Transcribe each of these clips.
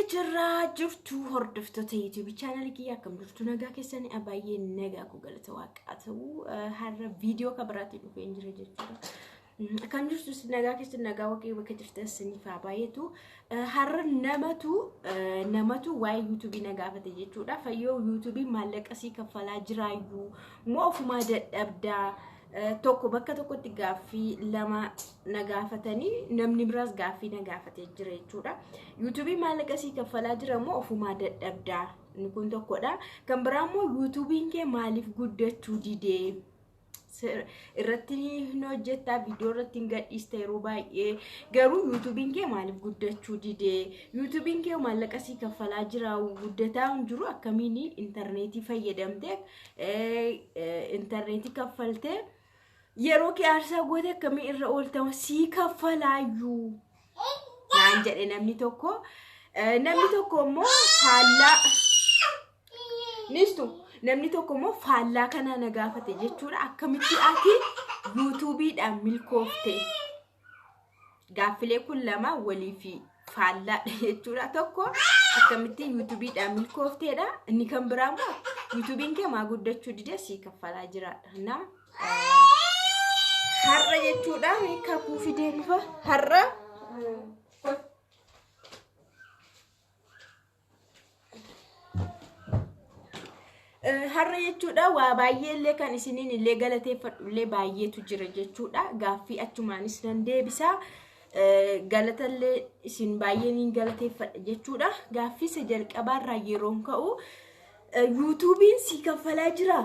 jirraa jirtu hordoftoota YouTube channel kiyya akkam jirtu nagaa keessanii abaay'ee nagaa ku galata waaqaa ta'u har'a viidiyoo kabaraatti dhufee jira jechuudha. Akkam jirtu nagaa keessanii nagaa waaqee bakka jirtanii fa baay'eetu har'a namatu waa'ee YouTube nagaafate jechuudha. Fayyoo YouTube maallaqa sii kaffalaa jiraayyuu moo ofumaa dadhabdaa tokko bakka tokkotti gaaffii lama nagaafatanii namni biraas gaaffii nagaafatee jira jechuudha. YouTube maallaqa sii kaffalaa jira moo ofumaa dadhabdaa ni kun tokkodha. Kan biraa immoo YouTubein kee maaliif guddachuu didee irratti hin hojjettaa viidiyoo irratti hin gadhiista yeroo baay'ee garuu YouTubein kee maaliif guddachuu didee YouTubein kee maallaqa sii kaffalaa jira guddataa hin jiru akkamiin intarneetii fayyadamtee intarneetii kaffaltee yeroo kee aarsaa goote akkamii irra ooltama sii kaffalaayyuu naan jedhe namni tokko immoo faallaa nistu namni tokko immoo faallaa kana nagaafate jechuudha. Akkamitti ati YouTubeidhaan milkoofte gaaffilee kun lama walii fi faallaa jechuudha. Tokko akkamitti YouTubeidhaan milkoofteedha, inni kan biraa immoo YouTubein kee maa guddachuu didee sii kaffalaa jiraadha. Har'a jechuudha kakuu fidee dhufa har'a jechuudha waa baay'ee illee kan isiniin illee galateeffadhu illee baay'eetu jira jechuudha. Gaaffii achumaanis nan deebisa galata illee isin baay'een galateeffadha jechuudha. Gaaffii isa jalqabaarraa yeroon ka'u YouTubein sii kaffalaa jira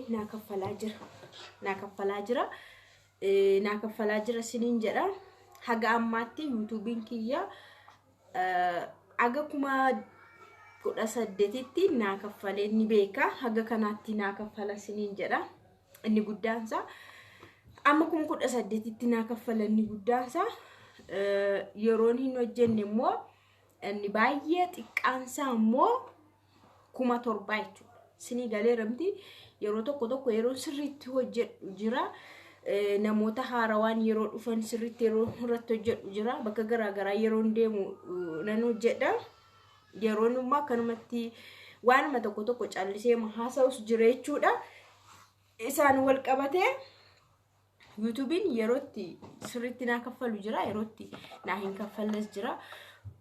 naa kaffalaa jira siniin jedha. Haga ammaatti YouTubein kiyya aga 18,000tti naa kaffalee ni beeka. Haga kanaatti naa kaffala siniin jedha. Inni guddaansa amma 18,000tti naa kaffala inni guddaansa yeroon hin hojjenne immoo inni baay'ee xiqqaansa immoo 7,000 jechuudha. Sinii galee ramti yeroo tokko yeroo sirriitti hojjedhu jira. Namoota haarawaan yeroo dhufan sirriitti yeroo irratti hojjedhu jira. Bakka garaagaraa yeroo deemu nan hojjedha. Yeroo nummaa kanumatti waanuma tokko callisee haasa'us jira jechuudha. Isaan wal qabatee YouTubein yerootti sirriitti naa kaffalu jira, yerootti naa hin kaffalles jira.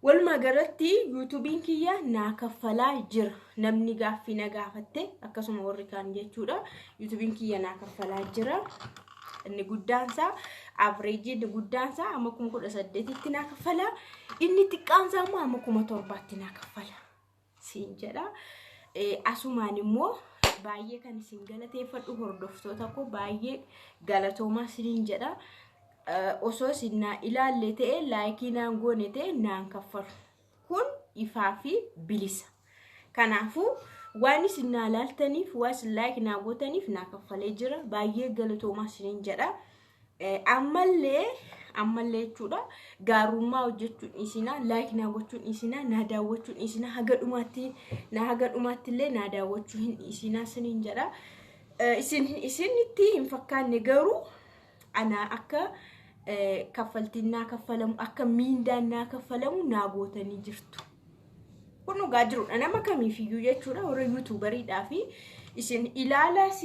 Walumaa galatti YouTubein kiyya naa kaffalaa jira. Namni gaaffii na gaafatte akkasuma warri kaan jechuudha. YouTubein kiyya naa kaffalaa jira. Inni guddaansa average inni guddaansa amma 18,000tti naa kaffala. Inni xiqqaansa amma 7,000tti naa kaffala siin jedha. Asumaan immoo baay'ee kan isin galateeffadhu hordoftoota koo baay'ee galatoomaa siniin jedha. Osoo isin naa ilaalle ta'e laayikii naan goone ta'e naan kaffalu. Kun ifaa fi bilisa. Kanaafuu waan isin naa ilaaltaniif waan isin laayikii naa gootaniif naa kaffalee jira. Baay'ee galatoomaa siniin jedha. Ammallee jechuudha gaarummaa hojjechuun isinaa laayikii naa gochuun isinaa naa daawwachuun isinaa haga dhumaatti illee naa daawwachuu hin isinaa siniin jedha. Isinitti hin fakkaanne garuu ana akka kaffaltiin naa kaffalamu akka miindaan naa kaffalamu naa gootanii jirtu. Kun dhugaa jirudha nama kamiifiyyuu jechuudha. Warra YouTuberiidhaa fi isin ilaalaas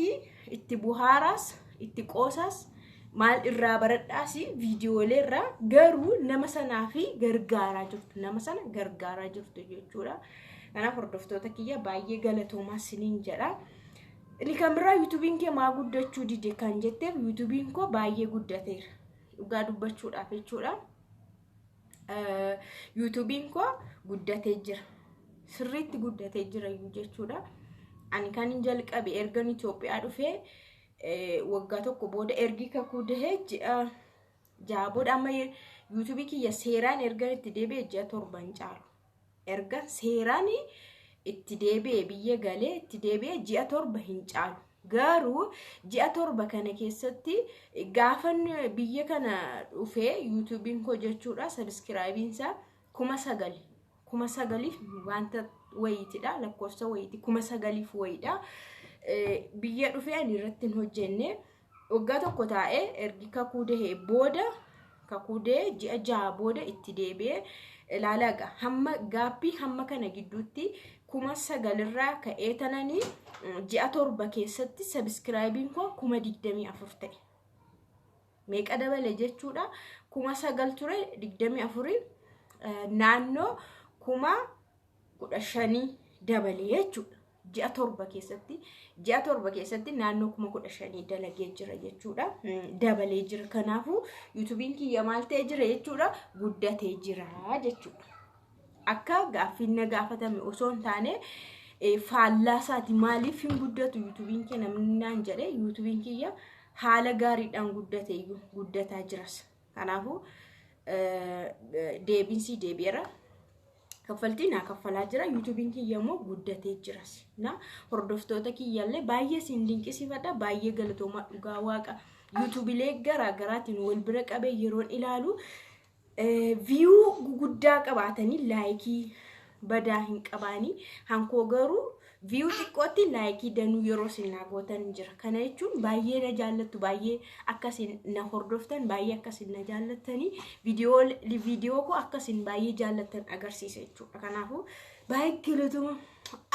itti buhaaraas itti qoosaas maal irraa baradhaas viidiyoolee irraa garuu nama sanaa fi gargaaraa jirtu, nama sana gargaaraa jirtu jechuudha. Kanaaf hordoftoota kiyya baay'ee galatoomaa siniin jedha. Inni kan biraa YouTubein kee maa guddachuu dide kan jetteef YouTubein koo baay'ee guddateera. Dhugaa dubbachuudhaaf jechuudha. YouTubein koo guddatee jira. Sirriitti guddatee jira jechuudha. Ani kan hin jalqabe ergan Itoophiyaa dhufee waggaa tokko booda ergi kakuu dahee ji'a booda amma YouTube kiyya seeraan ergan itti deebi'e ji'a 7 caalu. Erga seeraan itti deebi'e biyya galee itti deebi'e ji'a 7 hin caalu. Garuu ji'a 7 kana keessatti gaafan biyya kana dhufee YouTubein koo jechuudha subscribe-insa 9,000 wanta wayiitidha, lakkoofsa wayiiti 9,000 wayiidha. Biyya dhufee ani irratti hin hojjenne waggaa tokko taa'ee ergi kakuu dahee booda kakuu dahee ji'a 6 booda itti deebi'ee ilaalaga hamma gaappii hamma kana gidduutti 9,000 irraa ka'ee tananii ji'a 7 keessatti subscribe koo 24,000 ta'e. Meeqa dabale jechuudha 9,000 ture 24 naannoo 15,000 dabale jechuudha. Ji'a 7 keessatti naannoo 15,000 dalagee jira jechuudha. Dabalee jira. Kanaafuu YouTube'n kiyya maal ta'ee jira jechuudha, guddatee jira jechuudha. Akka gaaffiin na gaafatame osoo hin taane faallaasaati maaliif hin guddatu YouTube'n kiyya namni naan jedhe YouTube'n kiyya haala gaariidhaan guddataa jiras. Kanaafuu deebi'eera. Kaffaltii naa kaffalaa jira. YouTube'n kiyya immoo guddatee jiras. Hordoftoota kiyyallee baay'ee siin dinqisiifadha. Baay'ee galatooma dhugaa waaqa. YouTube'ilee garaagaraatiin wal bira qabee yeroon ilaalu view guddaa qabaatanii laayikii badaa hin qabaanii hankoo garuu view xiqqootti laayikii danuu yeroo sinaa gootan jira. Kana jechuun baay'ee na jaallattu, baay'ee akkasiin na hordoftan, baay'ee akkasiin na jaallattanii viidiyoo koo akkasiin baay'ee jaallattan agarsiisa jechuudha. Kanaafuu baay'ee galatuma.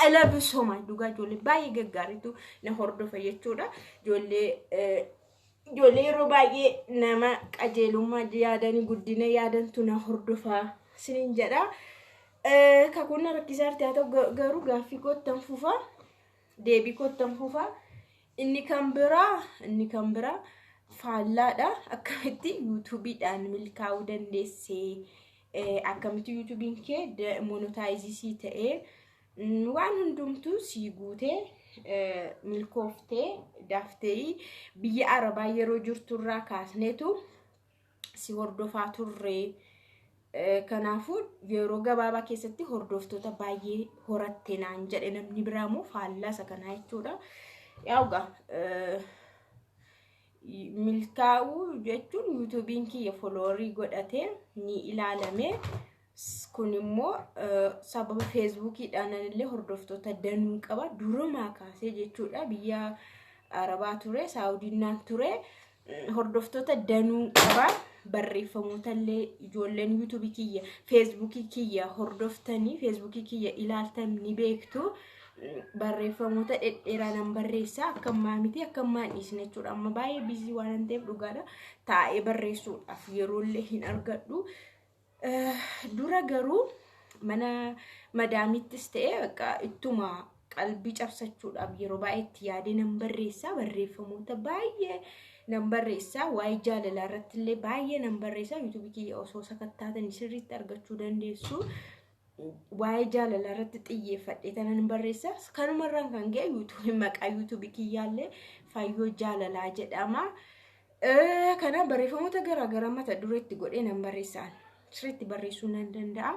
I love you so much. Dhugaa ijoollee baay'ee gaggaariitu na hordofa jechuudha. Ijoollee yeroo baay'ee nama qajeelummaa yaadanii guddina yaadantu na hordofaa sinin jedha. Kakuna rakkisaa haa ta'u garuu gaaffii kottan fufa deebii kottan fufa inni kan biraa faallaadha. Akkamitti YouTube'dhaan milkaa'uu dandeessee akkamitti YouTube'n kee monetizii ta'ee waan hundumtuu si guutee milkooftee daftee biyya Arabaa yeroo jirturraa kaasneetu si hordofaa turre. Kanaafuu yeroo gabaabaa keessatti hordoftoota baay'ee horatte naan jedhe namni biraamoo faallaasa kanaa jechuudha. Yaagaa milkaa'uu jechuun YouTube'n kiyya foloorii godhatee ni ilaalame. Kun immoo sababa Facebook'dhaan illee hordoftoota danuu qaba. Durumaa kaasee jechuudha. Biyya Arabaa ture, Saawudiinaan ture. Hordoftoota danuu qaba. Barreeffamoota illee ijoolleen YouTube kiyya, Facebook kiyya hordoftanii, Facebook kiyya ilaaltan ni beektu. Barreeffamoota dhedheeraa nan barreessaa akkammaa miti akkammaa dhiisne jechuudha. Amma baay'ee busy waan ta'eef dhugaadha. Taa'ee barreessuudhaaf yeroo illee hin argadhu. Dura garuu mana madaamittis ta'e ittuma qalbii cabsachuudhaaf yeroo baay'ee itti yaadee nan barreessaa. Barreeffamoota baay'ee nan barreessaa. Waa'ee jaalalaa irratti illee baay'ee nan barreessaa. YouTube kiyya osoo sakattaatan sirriitti argachuu dandeessu. Waa'ee jaalalaa irratti xiyyeeffadhee tanan barreessaa. Kanumarraan kan ga'e maqaa YouTube kiyyaallee Faayyoo Jaalalaa jedhama. Kana barreeffamoota garaagaraa mata dureetti godhee nan barreessaa. Sirriitti barreessuu nan danda'a.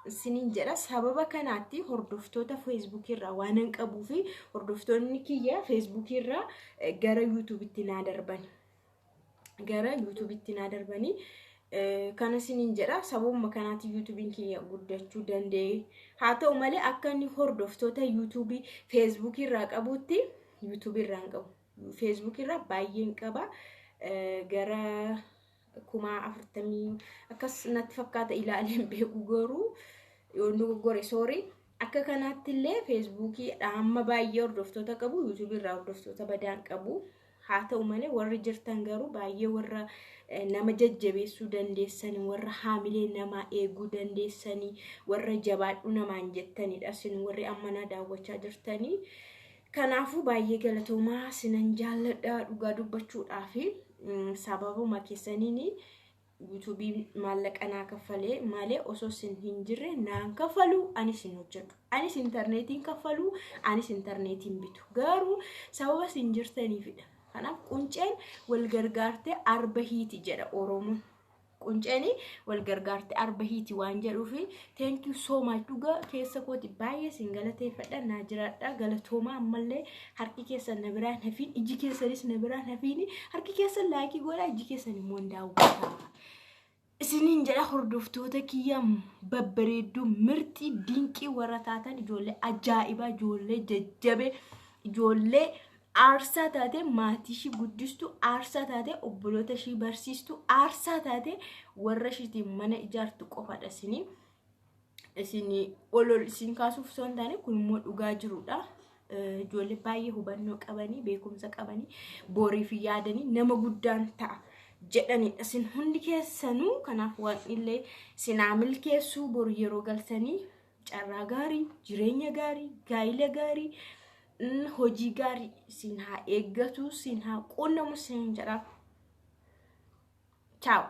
Sinin jedha sababa kanaatti hordoftoota Facebook irraa waan hin qabuu fi hordoftoonni kiyya Facebook irraa gara YouTube'tti na darbanii kana sinin jedha sababuma kanaatti YouTube'n kiyya guddachuu danda'e. Haa ta'u malee akka inni hordoftoota YouTube Facebook irraa qabutti YouTube irraa hin qabu. Facebook irraa baay'een qaba. Gara 40,000 akkas natti fakkaata ilaaleen beeku garuu yoo gore sorry akka kanaatti illee Facebook'dhaan amma baay'ee hordoftoota qabu, YouTube irraa hordoftoota badaan qabu. Haa ta'u malee warri jirtan garuu baay'ee warra nama jajjabeessuu dandeessanii, warra haamilee nama eeguu dandeessanii, warra jabaadhu namaan jettanidha. Isin warri ammanaa daawwachaa jirtanii. Kanaafuu baay'ee galatoomaa sinan jaalladha dhugaa dubbachuudhaaf. Sababuma keessaniin YouTube maallaqa naa kaffalee malee osoo sin hin jirre naan kaffalu anis hin hojjedhu. Anis internetiin kaffalu, anis internetiin bitu. Garuu sababa sin jirtaniifidha. Kanaaf qunceen wal gargaartee arba hiiti jedha Oromoon. Qunceen wal gargaartee arba hiiti waan jedhuufi thank you so much dhugaa keessa kooti baay'ee sin galateeffadha naa jiraadha. Galatoomaa ammallee harki keessan na biraan hafiin, iji keessanis na biraan hafiin. Harki keessan laayikii godhaa, iji keessan immoo daawwataa. Isiniin jedha hordoftoota kiyya babbareedduu mirxii dinqii warra taatan ijoollee ajaa'ibaa, ijoollee jajjabee, ijoollee aarsaa taate maatii ishii guddistu, aarsaa taate obboloota ishii barsiistu, aarsaa taate warra ishiitiin mana ijaartu qofadha isinii ol isin kaasuuf osoo hin taane kun immoo dhugaa jirudha. Ijoollee baay'ee hubannoo qabanii beekumsa qabanii boriif yaadanii nama guddaan ta'a jedhanidha isin hundi keessanuu. Kanaaf waan illee sinaa milkeessuu boru yeroo galtanii carraa gaarii, jireenya gaarii, gaa'ila gaarii, hojii gaarii sin haa eeggatu, sin haa qunnamu sin jedha. Ciao.